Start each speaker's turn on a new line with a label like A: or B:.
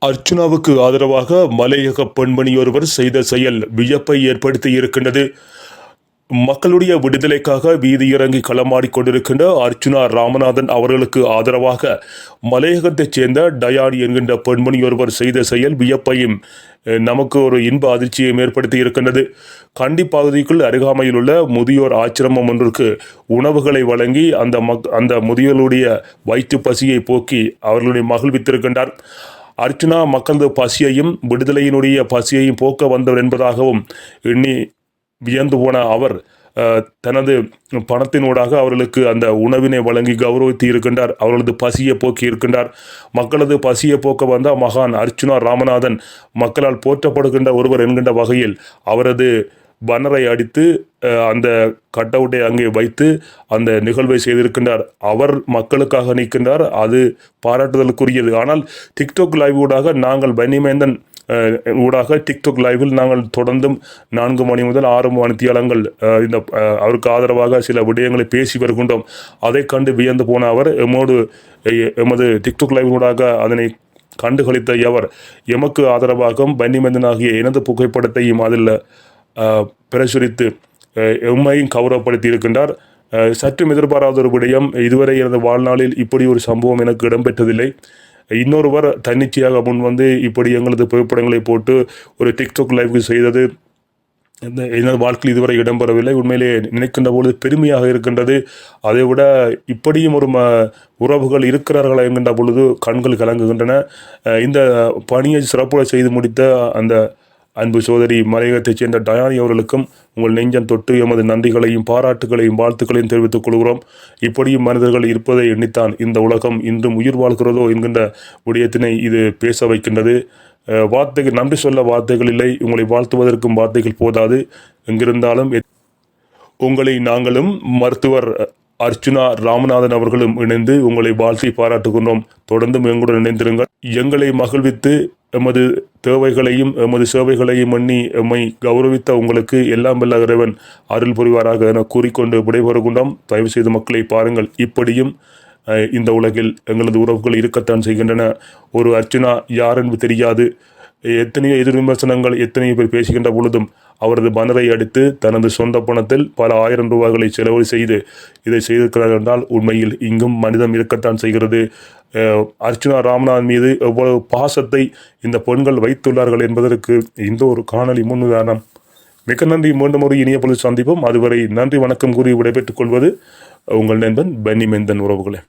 A: அர்ச்சுனாவுக்கு ஆதரவாக மலையக பெண்மணி ஒருவர் செய்த செயல் வியப்பை ஏற்படுத்தி இருக்கின்றது. மக்களுடைய விடுதலைக்காக வீதியிறங்கி களமாடிக் கொண்டிருக்கின்ற அர்ச்சுனா ராமநாதன் அவர்களுக்கு ஆதரவாக மலையகத்தைச் சேர்ந்த டயானி என்கின்ற பெண்மணி ஒருவர் செய்த செயல் வியப்பையும் நமக்கு ஒரு இன்ப அதிர்ச்சியையும் ஏற்படுத்தி இருக்கின்றது. கண்டி பகுதிக்குள் அருகாமையில் உள்ள முதியோர் ஆச்சிரமம் ஒன்றுக்கு உணவுகளை வழங்கி அந்த முதியோருடைய வயிற்று பசியை போக்கி அவர்களுடைய மகிழ்வித்திருக்கின்றார். அர்ச்சுனா மக்களது பசியையும் விடுதலையினுடைய பசியையும் போக்க வந்தவர் என்பதாகவும் எண்ணி வியந்து போன அவர் தனது பணத்தினூடாக அவர்களுக்கு அந்த உணவினை வழங்கி கௌரவித்து இருக்கின்றார். அவர்களது பசியை போக்கி இருக்கின்றார். மக்களது பசியை போக்க வந்த மகான் அர்ச்சுனா ராமநாதன் மக்களால் போற்றப்படுகின்ற ஒருவர் என்கின்ற வகையில் அவரது பனரை அடித்து அந்த கட்டவுட்டை அங்கே வைத்து அந்த நிகழ்வை செய்திருக்கின்றார். அவர் மக்களுக்காக நிற்கின்றார். அது பாராட்டுதலுக்குரியது. ஆனால் டிக்டாக் லைவ் ஊடாக நாங்கள் பன்னிமேந்தன் ஊடாக டிக்டாக் லைவில் நாங்கள் தொடர்ந்தும் 4 மணி முதல் 6 மணித்தியாலங்கள் இந்த அவருக்கு ஆதரவாக சில விடயங்களை பேசி வருகின்றோம். அதை கண்டு வியந்து போன அவர் எமது டிக்டாக் லைவ் ஊடாக அதனை கண்டுகளித்த எவர் எமக்கு ஆதரவாகவும் பன்னிமேந்தனாகிய எனது புகைப்படத்தையும் அதில் பிரசுரித்து எம்மையும் கௌரவப்படுத்தி இருக்கின்றார். சற்றும் எதிர்பாராத ஒரு விடயம். இதுவரை எனது வாழ்நாளில் இப்படி ஒரு சம்பவம் எனக்கு இடம்பெற்றதில்லை. இன்னொருவர் தன்னிச்சையாக முன் வந்து இப்படி எங்களது புகைப்படங்களை போட்டு ஒரு டிக்டாக் லைவ் செய்தது எனது வாழ்க்கையில் இதுவரை இடம்பெறவில்லை. உண்மையிலே நினைக்கின்ற பொழுது பெருமையாக இருக்கின்றது. அதை விட இப்படியும் ஒரு உறவுகள் இருக்கிறார்களா என்கின்ற பொழுது கண்கள் கலங்குகின்றன. இந்த பணியை சிறப்புற செய்து முடித்த அந்த அன்பு சோதரி மலையகத்தைச் சேர்ந்த டயானி அவர்களுக்கும் உங்கள் நெஞ்சம் தொட்டு எமது நன்றிகளையும் பாராட்டுகளையும் வாழ்த்துக்களையும் தெரிவித்துக் கொள்கிறோம். இப்படியும் மனிதர்கள் இருப்பதை எண்ணித்தான் இந்த உலகம் இன்றும் உயிர் வாழ்கிறதோ என்கின்ற விடயத்தினை இது பேச வைக்கின்றது. வார்த்தைகள் நன்றி சொல்ல வார்த்தைகள் இல்லை. உங்களை வாழ்த்துவதற்கும் வார்த்தைகள் போதாது. எங்கிருந்தாலும் உங்களை நாங்களும் மருத்துவர் அர்ச்சுனா ராமநாதன் அவர்களும் இணைந்து உங்களை வாழ்த்தி பாராட்டுகின்றோம். தொடர்ந்தும் எங்களுடன் இணைந்திருங்கள். எங்களை மகிழ்வித்து எமது தேவைகளையும் எமது சேவைகளையும் எண்ணி எம்மை கௌரவித்த உங்களுக்கு எல்லாம் வல்ல இறைவன் அருள் புரிவாராக என கூறிக்கொண்டு விடைபெறுகின்றோம். தயவு செய்து மக்களை பாருங்கள். இப்படியும் இந்த உலகில் எங்களது உறவுகள் இருக்கத்தான் செய்கின்றன. ஒரு அர்ச்சுனா யார் என்று தெரியாது. எத்தனையோ எதிர் விமர்சனங்கள் எத்தனையோ பேர் பேசுகின்ற பொழுதும் அவரது பனரை அடித்து தனது சொந்த பணத்தில் பல 1000 ரூபாய்களை செலவு செய்து இதை செய்திருக்கிறார் என்றால் உண்மையில் இங்கும் மனிதம் இருக்கத்தான் செய்கிறது. அர்ச்சுனா ராமநாதன் மீது எவ்வளவு பாசத்தை இந்த பெண்கள் வைத்துள்ளார்கள் என்பதற்கு இந்த ஒரு காணொளி முன்னுதாரணம். மிக நன்றி. மீண்டும் ஒரு இனிய பொழுது சந்திப்போம். அதுவரை நன்றி வணக்கம் கூறி விடைபெற்றுக் கொள்வது உங்கள் நண்பன் பன்னிமேந்தன் உறவுகளே.